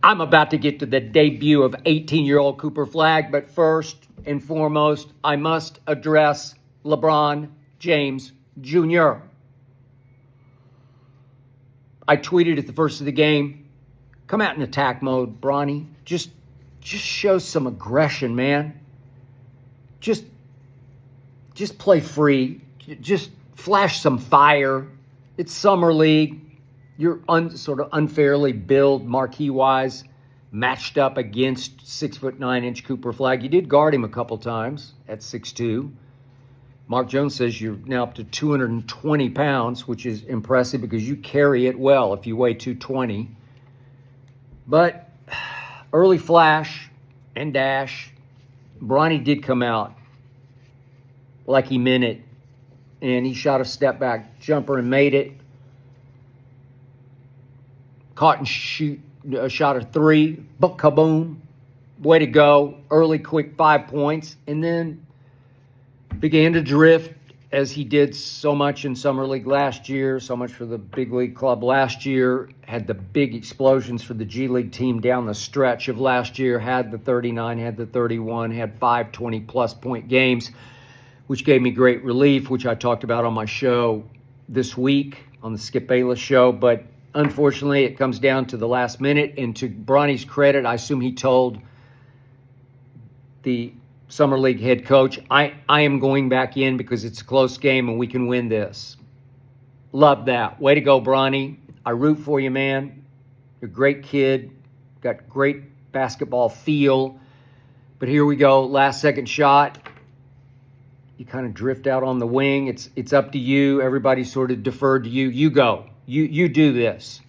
I'm about to get to the debut of 18-year-old Cooper Flagg, but first and foremost, I must address LeBron James Jr. I tweeted at the first of the game, come out in attack mode, Bronny. Just show some aggression, man. Just play free. Just flash some fire. It's Summer League. You're sort of unfairly billed, marquee-wise, matched up against 6'9" Cooper Flagg. You did guard him a couple times at 6'2". Mark Jones says you're now up to 220 pounds, which is impressive because you carry it well if you weigh 220. But early flash and dash, Bronny did come out like he meant it, and he shot a step-back jumper and made it. Caught and shot a three, kaboom, way to go, early quick 5 points, and then began to drift as he did so much in Summer League last year, so much for the big league club last year, had the big explosions for the G League team down the stretch of last year, had the 39, had the 31, had 5 20-plus point games, which gave me great relief, which I talked about on my show this week on the Skip Bayless show, but unfortunately, it comes down to the last minute, and to Bronny's credit, I assume he told the Summer League head coach, I am going back in because it's a close game and we can win this. Love that. Way to go, Bronny. I root for you, man. You're a great kid. Got great basketball feel. But here we go. Last second shot. You kind of drift out on the wing. It's up to you. Everybody sort of deferred to you. You go. You do this.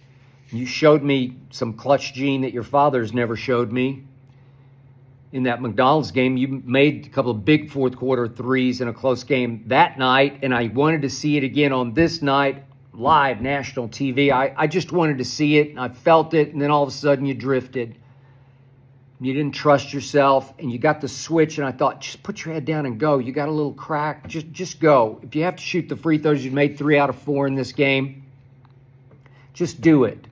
You showed me some clutch gene that your father's never showed me. In that McDonald's game, you made a couple of big fourth quarter threes in a close game that night, and I wanted to see it again on this night, live, national TV. I just wanted to see it, and I felt it, and then all of a sudden you drifted. You didn't trust yourself, and you got the switch, and I thought, just put your head down and go. You got a little crack. Just go. If you have to shoot the free throws, you made 3 out of 4 in this game. Just do it.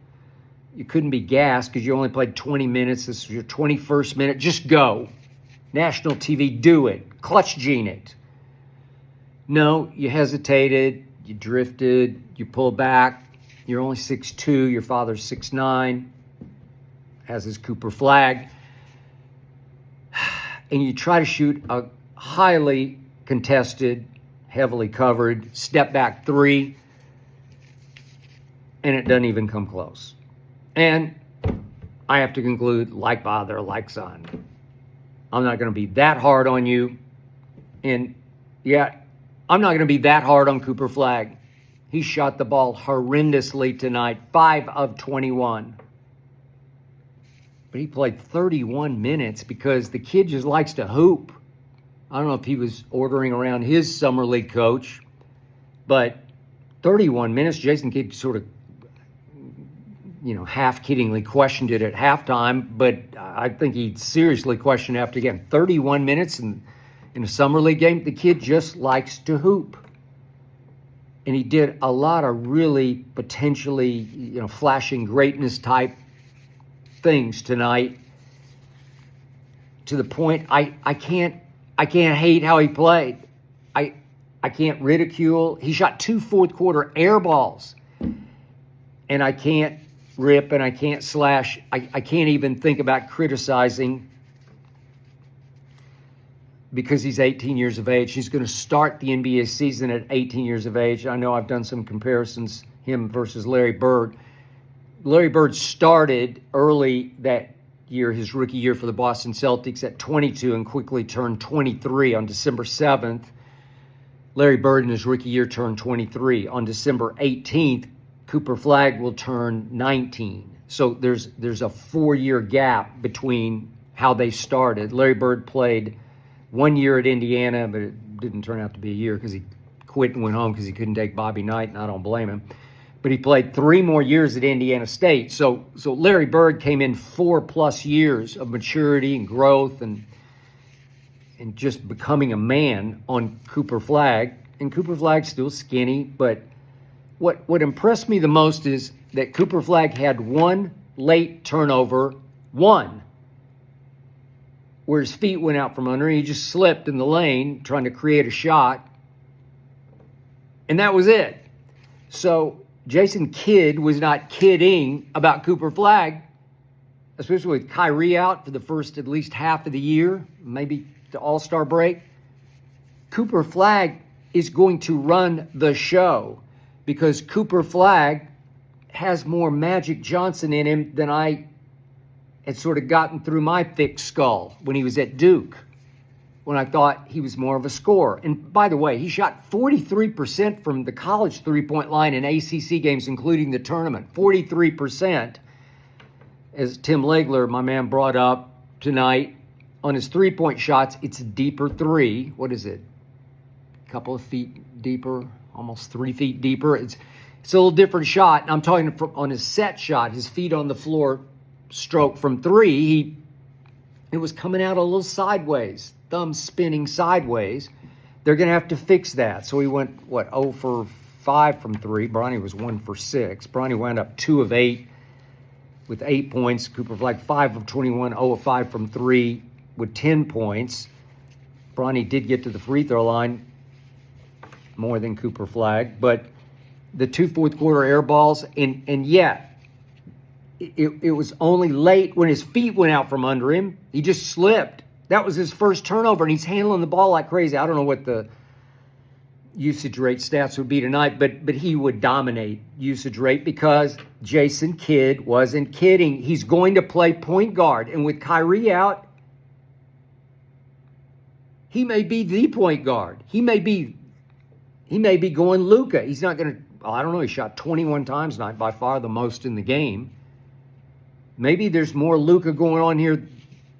You couldn't be gassed because you only played 20 minutes. This is your 21st minute. Just go. National TV, do it. Clutch gene it. No, you hesitated. You drifted. You pulled back. You're only 6'2". Your father's 6'9", as is Cooper Flagg. And you try to shoot a highly contested, heavily covered step-back three, and it doesn't even come close. And I have to conclude, like father, like son. I'm not going to be that hard on you. And yeah, I'm not going to be that hard on Cooper Flagg. He shot the ball horrendously tonight, 5 of 21. But he played 31 minutes because the kid just likes to hoop. I don't know if he was ordering around his summer league coach, but 31 minutes, Jason Kidd sort of half-kiddingly questioned it at halftime, but I think he seriously questioned after again. 31 minutes in a summer league game, the kid just likes to hoop. And he did a lot of really potentially, flashing greatness type things tonight, to the point I can't hate how he played. I can't ridicule. He shot 2 fourth quarter air balls, and I can't rip and I can't slash. I can't even think about criticizing because he's 18 years of age. He's going to start the NBA season at 18 years of age. I know I've done some comparisons, him versus Larry Bird. Larry Bird started early that year, his rookie year for the Boston Celtics, at 22 and quickly turned 23 on December 7th. Larry Bird in his rookie year turned 23. On December 18th, Cooper Flagg will turn 19. So there's a 4-year gap between how they started. Larry Bird played 1 year at Indiana, but it didn't turn out to be a year because he quit and went home because he couldn't take Bobby Knight, and I don't blame him. But he played 3 more years at Indiana State. So Larry Bird came in 4+ years of maturity and growth and just becoming a man on Cooper Flagg. And Cooper Flagg's still skinny, but what impressed me the most is that Cooper Flagg had 1 late turnover One, where his feet went out from under him. He just slipped in the lane trying to create a shot. And that was it. So Jason Kidd was not kidding about Cooper Flagg, especially with Kyrie out for the first at least half of the year, maybe the All-Star break. Cooper Flagg is going to run the show because Cooper Flagg has more Magic Johnson in him than I had sort of gotten through my thick skull when he was at Duke, when I thought he was more of a scorer. And by the way, he shot 43% from the college three-point line in ACC games, including the tournament. 43%, as Tim Legler, my man, brought up tonight. On his three-point shots, it's a deeper three. What is it? A couple of feet deeper, almost 3 feet deeper. It's a little different shot. And I'm talking on his set shot, his feet on the floor stroke from three. It was coming out a little sideways, thumb spinning sideways. They're going to have to fix that. So he went, 0 for 5 from three. Bronny was 1 for 6. Bronny wound up 2 of 8 with 8 points. Cooper Flagg 5 of 21, 0 of 5 from three with 10 points. Bronny did get to the free throw line more than Cooper Flagg, but the 2 fourth quarter air balls, and yet it was only late when his feet went out from under him. He just slipped. That was his first turnover, and he's handling the ball like crazy. I don't know what the usage rate stats would be tonight, but he would dominate usage rate because Jason Kidd wasn't kidding. He's going to play point guard, and with Kyrie out, he may be the point guard. He may be going Luka. He's not going to, I don't know, he shot 21 times tonight, by far the most in the game. Maybe there's more Luka going on here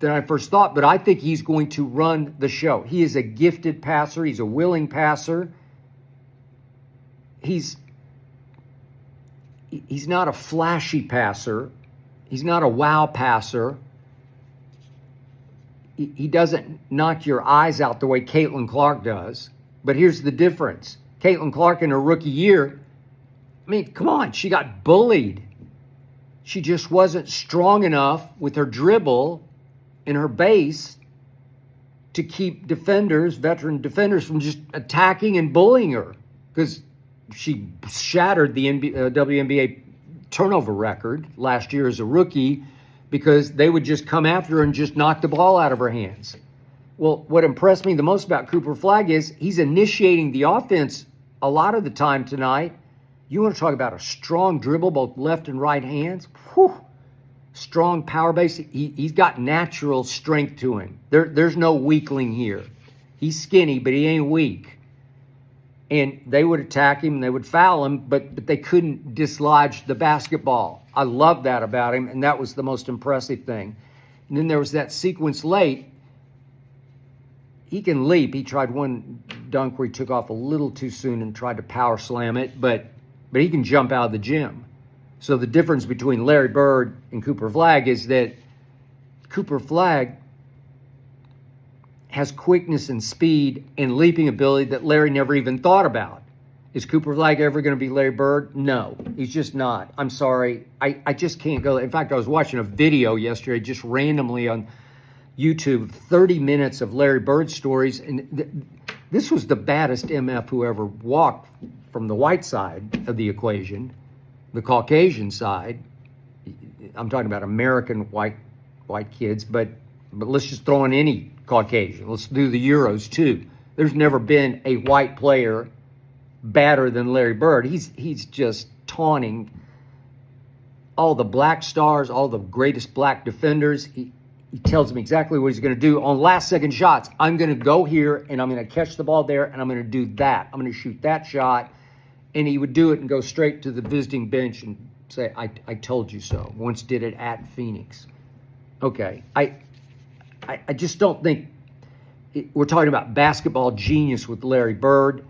than I first thought, but I think he's going to run the show. He is a gifted passer. He's a willing passer. He's not a flashy passer. He's not a wow passer. He doesn't knock your eyes out the way Caitlin Clark does. But here's the difference. Caitlin Clark in her rookie year, I mean, come on, she got bullied. She just wasn't strong enough with her dribble and her base to keep defenders, veteran defenders, from just attacking and bullying her, because she shattered the WNBA turnover record last year as a rookie because they would just come after her and just knock the ball out of her hands. Well, what impressed me the most about Cooper Flagg is he's initiating the offense a lot of the time tonight. You want to talk about a strong dribble, both left and right hands? Whew. Strong power base. He's got natural strength to him. There's no weakling here. He's skinny, but he ain't weak. And they would attack him, and they would foul him, but they couldn't dislodge the basketball. I love that about him, and that was the most impressive thing. And then there was that sequence late. He can leap. He tried one dunk where he took off a little too soon and tried to power slam it, but he can jump out of the gym. So the difference between Larry Bird and Cooper Flagg is that Cooper Flagg has quickness and speed and leaping ability that Larry never even thought about. Is Cooper Flagg ever going to be Larry Bird? No, he's just not. I'm sorry. I just can't go. In fact, I was watching a video yesterday just randomly on YouTube, 30 minutes of Larry Bird stories, and this was the baddest MF who ever walked from the white side of the equation, the Caucasian side. I'm talking about American white kids, but let's just throw in any Caucasian. Let's do the Euros too. There's never been a white player badder than Larry Bird. He's just taunting all the black stars, all the greatest black defenders. He tells them exactly what he's going to do on last-second shots. I'm going to go here, and I'm going to catch the ball there, and I'm going to do that. I'm going to shoot that shot. And he would do it and go straight to the visiting bench and say, I told you so. Once did it at Phoenix. Okay. I just don't think we're talking about basketball genius with Larry Bird.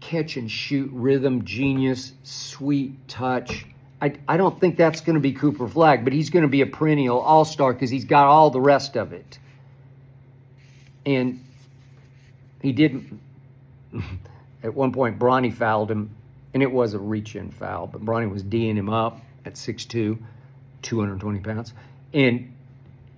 Catch and shoot, rhythm, genius, sweet touch. I don't think that's going to be Cooper Flagg, but he's going to be a perennial all-star because he's got all the rest of it. And he didn't. At one point, Bronny fouled him, and it was a reach-in foul, but Bronny was D'ing him up at 6'2", 220 pounds. And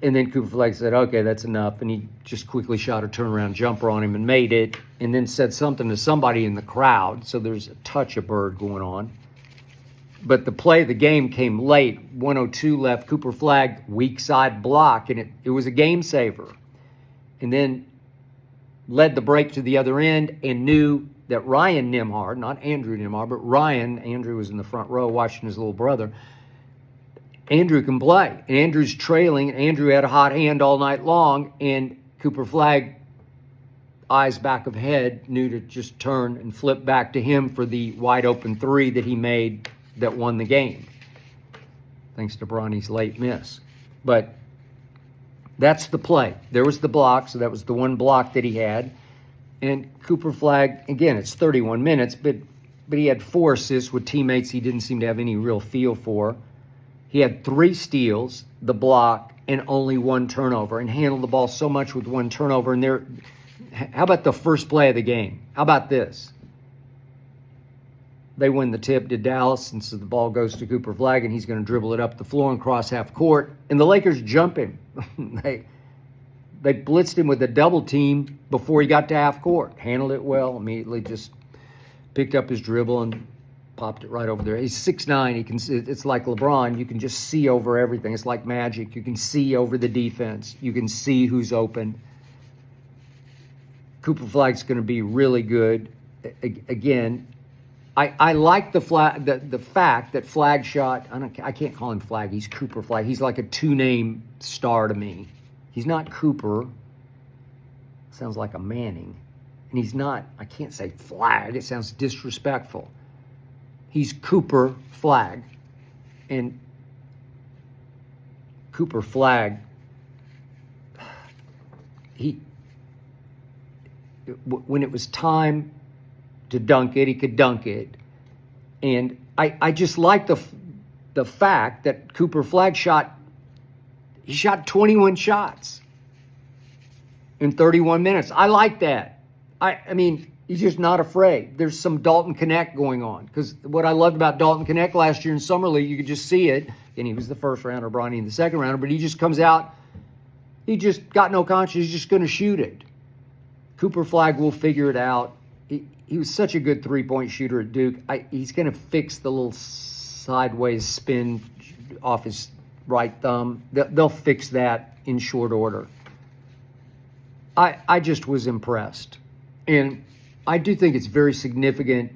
And then Cooper Flagg said, okay, that's enough. And he just quickly shot a turnaround jumper on him and made it, and then said something to somebody in the crowd. So there's a touch of bird going on. But the play of the game came late. 102 left. Cooper Flagg, weak side block, and it was a game saver. And then led the break to the other end and knew that Ryan Nembhard, not Andrew Nembhard, but Ryan, Andrew was in the front row watching his little brother, Andrew can play. And Andrew's trailing, and Andrew had a hot hand all night long, and Cooper Flagg, eyes back of head, knew to just turn and flip back to him for the wide open three that he made that won the game, thanks to Bronny's late miss. But that's the play. There was the block, so that was the one block that he had. And Cooper Flagg, again, it's 31 minutes, but he had 4 assists with teammates he didn't seem to have any real feel for. He had 3 steals, the block, and only 1 turnover, and handled the ball so much with 1 turnover. And how about the first play of the game? How about this? They win the tip to Dallas, and so the ball goes to Cooper Flagg, and he's going to dribble it up the floor and cross half court. And the Lakers jump him. They blitzed him with a double team before he got to half court. Handled it well, immediately just picked up his dribble and popped it right over there. He's 6'9". It's like LeBron. You can just see over everything. It's like magic. You can see over the defense. You can see who's open. Cooper Flagg's going to be really good. Again, I like the fact that Flagg shot. I can't call him Flagg. He's Cooper Flagg. He's like a 2-name star to me. He's not Cooper. Sounds like a Manning. And he's not, I can't say Flagg. It sounds disrespectful. He's Cooper Flagg. And Cooper Flagg, when it was time to dunk it, he could dunk it. And I just like the fact that Cooper Flagg shot 21 shots in 31 minutes. I like that. I mean, he's just not afraid. There's some Dalton Connect going on. Because what I loved about Dalton Connect last year in Summer League, you could just see it. And he was the first rounder, Bronny in the second rounder. But he just comes out. He just got no conscience. He's just going to shoot it. Cooper Flagg will figure it out. He was such a good three-point shooter at Duke. He's going to fix the little sideways spin off his right thumb. They'll fix that in short order. I just was impressed. And I do think it's very significant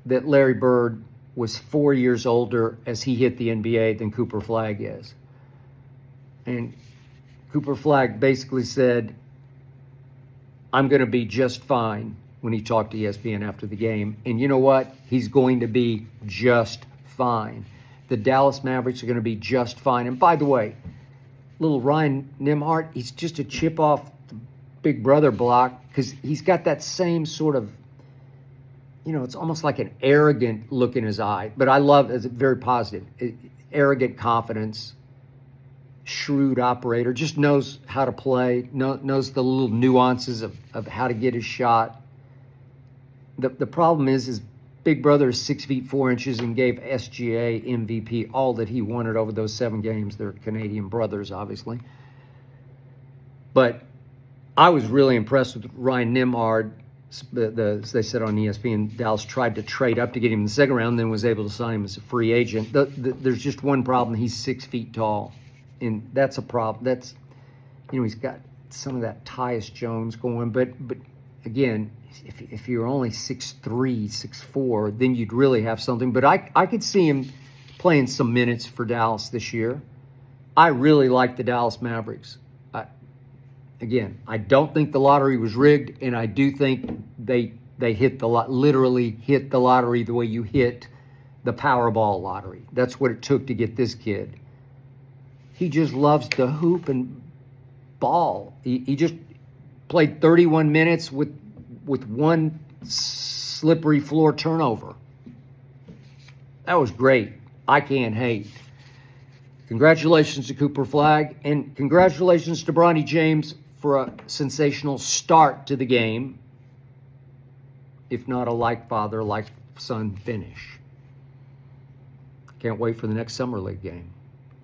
that Larry Bird was 4 years older as he hit the NBA than Cooper Flagg is. And Cooper Flagg basically said, I'm going to be just fine, when he talked to ESPN after the game. And you know what? He's going to be just fine. The Dallas Mavericks are going to be just fine. And by the way, little Ryan Nembhard, he's just a chip off the big brother block because he's got that same sort of, it's almost like an arrogant look in his eye. But I love it. It's very positive. Arrogant confidence, shrewd operator, just knows how to play, knows the little nuances of how to get his shot. The problem is big brother is 6 feet 4 inches and gave SGA MVP all that he wanted over those 7 games. They're Canadian brothers, obviously. But I was really impressed with Ryan Nembhard. As they said on ESPN, Dallas tried to trade up to get him in the second round, then was able to sign him as a free agent. There's just one problem. He's 6 feet tall, and that's a problem. That's, he's got some of that Tyus Jones going, but again, if you're only 6'3", 6'4", then you'd really have something. But I could see him playing some minutes for Dallas this year. I really like the Dallas Mavericks. Again, I don't think the lottery was rigged, and I do think they hit literally hit the lottery the way you hit the Powerball lottery. That's what it took to get this kid. He just loves to hoop and ball. He just played 31 minutes with one slippery floor turnover. That was great. I can't hate. Congratulations to Cooper Flagg, and congratulations to Bronny James for a sensational start to the game, if not a like father, like son finish. Can't wait for the next Summer League game.